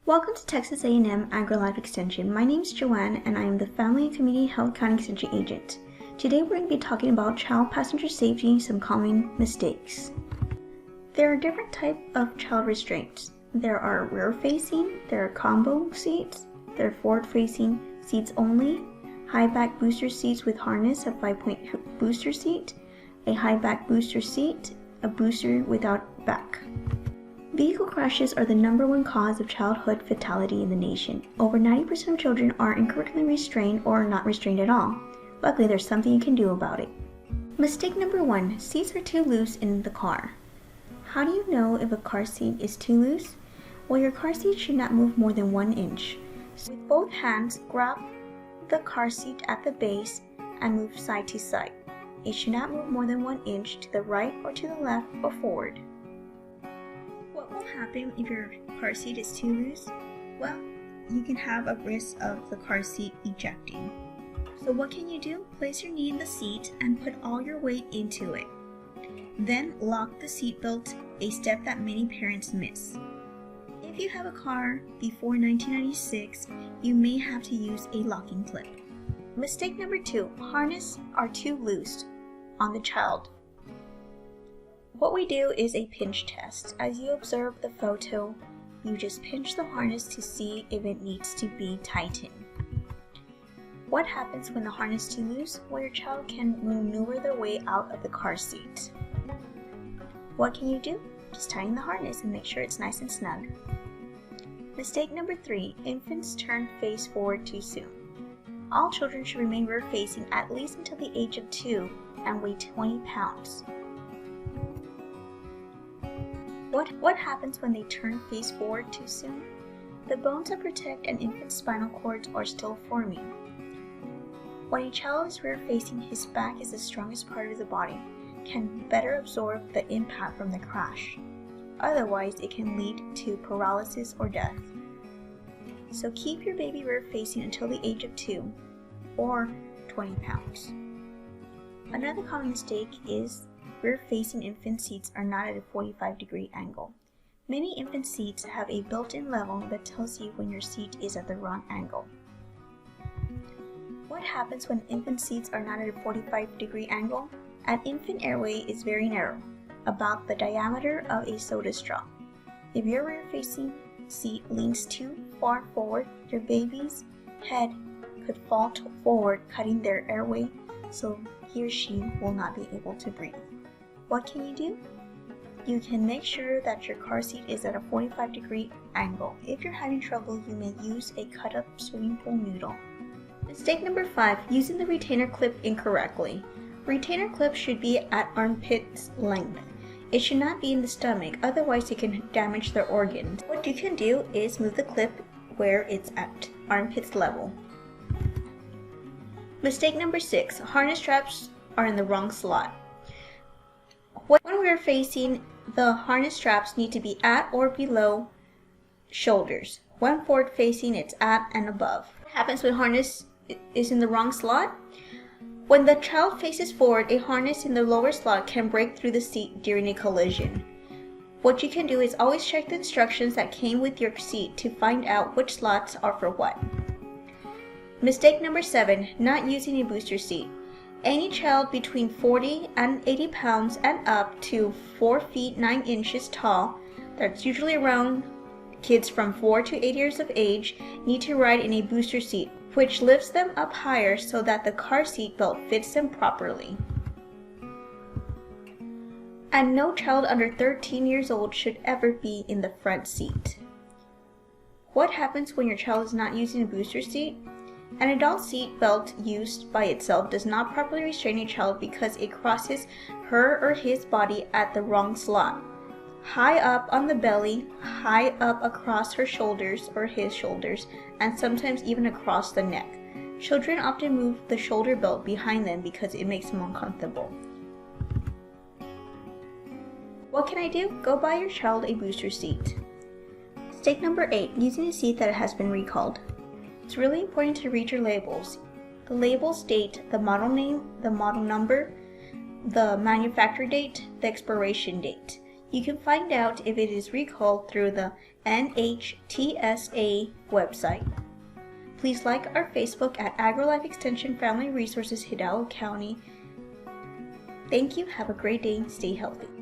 Welcome to Texas A&M AgriLife Extension. My name is Joanne and I am the Family and Community Health County Extension Agent. Today we're going to be talking about child passenger safety and some common mistakes. There are different types of child restraints. There are rear-facing, there are combo seats, there are forward-facing seats only, high-back booster seats with harness, a 5-point booster seat, a high-back booster seat, a booster without back. Vehicle crashes are the #1 cause of childhood fatality in the nation. Over 90% of children are incorrectly restrained or not restrained at all. Luckily, there's something you can do about it. Mistake number 1, seats are too loose in the car. How do you know if a car seat is too loose? Well, your car seat should not move more than 1 inch. So with both hands, grab the car seat at the base and move side to side. It should not move more than 1 inch to the right or to the left or forward. What will happen if your car seat is too loose? Well, you can have a risk of the car seat ejecting. So what can you do? Place your knee in the seat and put all your weight into it. Then lock the seat belt, a step that many parents miss. If you have a car before 1996, you may have to use a locking clip. Mistake number 2, harnesses are too loose on the child. What we do is a pinch test. As you observe the photo, you just pinch the harness to see if it needs to be tightened. What happens when the harness is too loose? Well, your child can maneuver their way out of the car seat. What can you do? Just tighten the harness and make sure it's nice and snug. Mistake number 3, infants turn face forward too soon. All children should remain rear facing at least until the age of 2 and weigh 20 pounds. What happens when they turn face forward too soon? The bones that protect an infant's spinal cords are still forming. When a child is rear facing, his back is the strongest part of the body, can better absorb the impact from the crash. Otherwise, it can lead to paralysis or death. So keep your baby rear facing until the age of 2 or 20 pounds. Another common mistake is rear-facing infant seats are not at a 45-degree angle. Many infant seats have a built-in level that tells you when your seat is at the wrong angle. What happens when infant seats are not at a 45-degree angle? An infant airway is very narrow, about the diameter of a soda straw. If your rear-facing seat leans too far forward, your baby's head could fall forward, cutting their airway, so he or she will not be able to breathe. What can you do? You can make sure that your car seat is at a 45-degree angle. If you're having trouble, you may use a cut-up swimming pool noodle. Mistake number 5, using the retainer clip incorrectly. Retainer clip should be at armpit length. It should not be in the stomach, otherwise it can damage their organs. What you can do is move the clip where it's at armpit level. Mistake number 6, harness straps are in the wrong slot. When we are facing, the harness straps need to be at or below shoulders. When forward facing, it's at and above. What happens when harness is in the wrong slot? When the child faces forward, a harness in the lower slot can break through the seat during a collision. What you can do is always check the instructions that came with your seat to find out which slots are for what. Mistake number 7, not using a booster seat. Any child between 40 and 80 pounds and up to 4 feet 9 inches tall, that's usually around kids from 4 to 8 years of age, need to ride in a booster seat, which lifts them up higher so that the car seat belt fits them properly. And no child under 13 years old should ever be in the front seat. What happens when your child is not using a booster seat? An adult seat belt used by itself does not properly restrain a child because it crosses her or his body at the wrong slot. High up on the belly, high up across her shoulders or his shoulders, and sometimes even across the neck. Children often move the shoulder belt behind them because it makes them uncomfortable. What can I do? Go buy your child a booster seat. Mistake number 8, using a seat that has been recalled. It's really important to read your labels. The labels state the model name, the model number, the manufacturer date, the expiration date. You can find out if it is recalled through the NHTSA website. Please like our Facebook at AgriLife Extension Family Resources Hidalgo County. Thank you. Have a great day. Stay healthy.